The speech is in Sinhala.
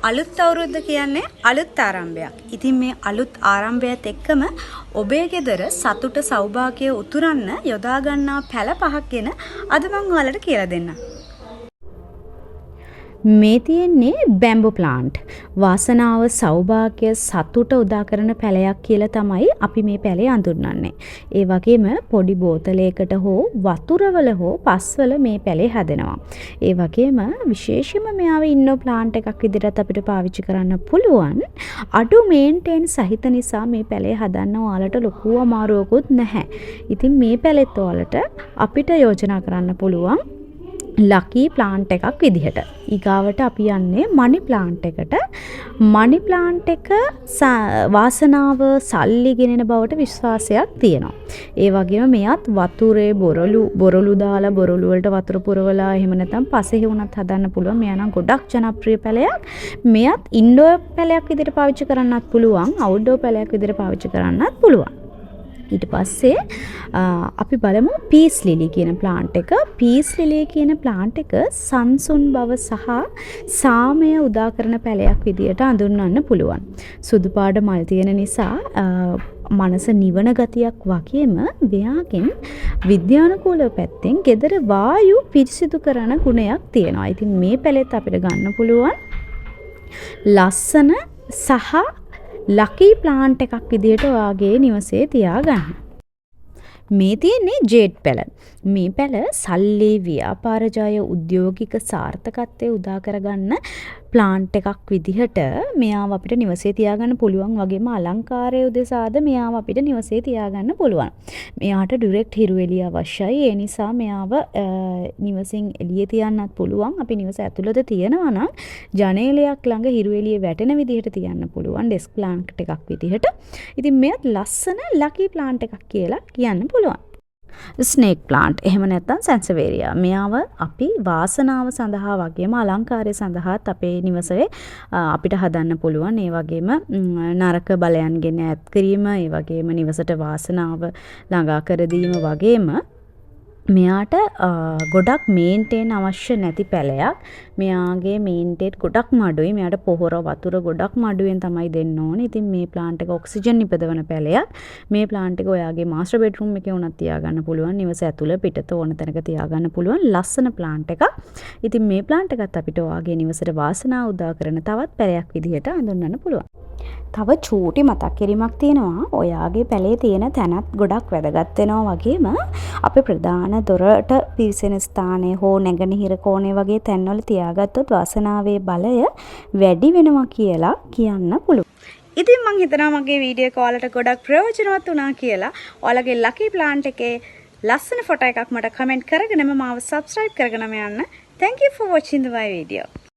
අලුත් අවුරුද්ද කියන්නේ අලුත් ආරම්භයක්. ඉතින් මේ අලුත් ආරම්භයත් එක්කම ඔබේ ගෙදර සතුට සෞභාග්‍ය උතුරන්න යොදා ගන්නා පැල පහක් ගැන අද මම ඔයාලට කියලා දෙන්නම්. මේ තියෙන්නේ බැම්බු ප්ලාන්ට්. වාසනාව සෞභාග්‍ය සතුට උදා කරන පැලයක් කියලා තමයි අපි මේ පැලේ අඳුන්වන්නේ. ඒ වගේම පොඩි බෝතලයකට හෝ වතුරවල හෝ පස්වල මේ පැලේ හැදෙනවා. ඒ වගේම විශේෂයෙන්ම මෙයාව ඉන්නෝ ප්ලාන්ට් එකක් විදිහට අපිට පාවිච්චි කරන්න පුළුවන්. අඩු මේන්ටේන් සහිත නිසා මේ පැලේ හදන්න ඔයාලට ලොකු අමාරුවකුත් නැහැ. ඉතින් මේ පැලෙත් ඔයාලට අපිට යෝජනා කරන්න පුළුවන් ලකී ප්ලාන්ට් එකක් විදිහට. ඊගාවට අපි යන්නේ මනි ප්ලාන්ට් එකට. මනි ප්ලාන්ට් එක වාසනාව සල්ලි ගෙනෙන බවට විශ්වාසයක් තියෙනවා. ඒ වගේම මෙයත් වතුරේ බොරළු දාලා බොරළු වලට වතුර පුරවලා එහෙම නැත්නම් පසෙහි වුණත් හදන්න පුළුවන්. මෙයා නම් ගොඩක් ජනප්‍රිය පැලයක්. මෙයත් ඉන්ඩෝර් පැලයක් විදිහට පාවිච්චි කරන්නත් පුළුවන්. අවුට්ඩෝර් පැලයක් විදිහට පාවිච්චි කරන්නත් පුළුවන්. ඊට පස්සේ අපි බලමු පීස් ලිලි කියන ප්ලාන්ට් එක. පීස් ලිලි කියන ප්ලාන්ට් එක සංසුන් බව සහ සාමය උදා කරන පැලයක් විදියට අඳුන්වන්න පුළුවන්. සුදු පාට මල් තියෙන නිසා මනස නිවන ගතියක් වගේම මෙයාගෙන් විද්‍යානුකූල පැත්තෙන් ගෙදර වායු පිරිසිදු කරන ගුණයක් තියෙනවා. ඉතින් මේ පැලෙත් අපිට ගන්න පුළුවන් ලස්සන සහ ලකී ප්ලාන්ට් එකක් විදිහට ඔයාගේ නිවසේ තියාගන්න. මේ තියෙන්නේ ජේඩ් පැල. මේ පැල සල්ලි ව්‍යාපාර ජය උද්‍යෝගික සාර්ථකත්වයේ උදා කරගන්න ප්ලාන්ට් එකක් විදිහට මෙයාව අපිට නිවසේ තියාගන්න පුළුවන්. වගේම අලංකාරය උදෙසාද මෙයාව අපිට නිවසේ තියාගන්න පුළුවන්. මෙයාට ඩිරෙක්ට් හිරු එළිය අවශ්‍යයි. ඒ නිසා මෙයාව නිවසින් එළියේ තියන්නත් පුළුවන්. අපි නිවස ඇතුළත තියනවා නම් ජනේලයක් ළඟ හිරු එළිය වැටෙන විදිහට තියන්න පුළුවන් ඩෙස්ක් ප්ලාන්ට් එකක් විදිහට. ඉතින් මෙයත් ලස්සන ලකී ප්ලාන්ට් එකක් කියලා කියන්න පුළුවන්. ස්නේක් ප්ලාන්ට් එහෙම නැත්නම් සැන්සවේරියා. මෙයාව අපි වාසනාව සඳහා වගේම අලංකාරය සඳහාත් අපේ නිවසේ අපිට හදන්න පුළුවන්. ඒ වගේම නරක බලයන්ගෙන් ඈත් කිරීම, ඒ වගේම නිවසට වාසනාව ළඟා කර දීම වගේම මෙයාට ගොඩක් මේන්ටේන් අවශ්‍ය නැති පැලයක්. මෙයාගේ මේන්ටේන් ගොඩක් මඩුයි. මෙයාට පොහොර වතුර ගොඩක් මඩුවෙන් තමයි දෙන්න ඕනේ. ඉතින් මේ ප්ලාන්ට් එක ඔක්සිජන් නිපදවන පැලයක්. මේ ප්ලාන්ට් එක ඔයාගේ මාස්ටර් බෙඩ්රූම් එකේ උනත් තියාගන්න පුළුවන්. නිවස ඇතුළ පිටත ඕන තැනක තියාගන්න පුළුවන් ලස්සන ප්ලාන්ට් එකක්. ඉතින් මේ ප්ලාන්ට් එකත් අපිට ඔයාගේ නිවසට වාසනාව උදා කරන තවත් පැලයක් විදිහට හඳුන්වන්න පුළුවන්. තව චූටි මතක් කිරීමක් තියෙනවා. ඔයාගේ පැලේ තියෙන තැනත් ගොඩක් වැදගත් වෙනවා. වගේම අපේ ප්‍රධාන දොරට පිවිසෙන ස්ථානයේ හෝ නැගෙනහිර කෝණේ වගේ තැන්වල තියාගත්තොත් වාසනාවේ බලය වැඩි වෙනවා කියලා කියන්න පුළුවන්. ඉතින් මම හිතනවා මගේ වීඩියෝ එක ඔයාලට ගොඩක් ප්‍රයෝජනවත් වුණා කියලා. ඔයාලගේ ලකී ප්ලාන්ට් එකේ ලස්සන ෆොටෝ එකක් මට කමෙන්ට් කරගෙනම මාව subscribe කරගෙනම යන්න. Thank you for watching the my video.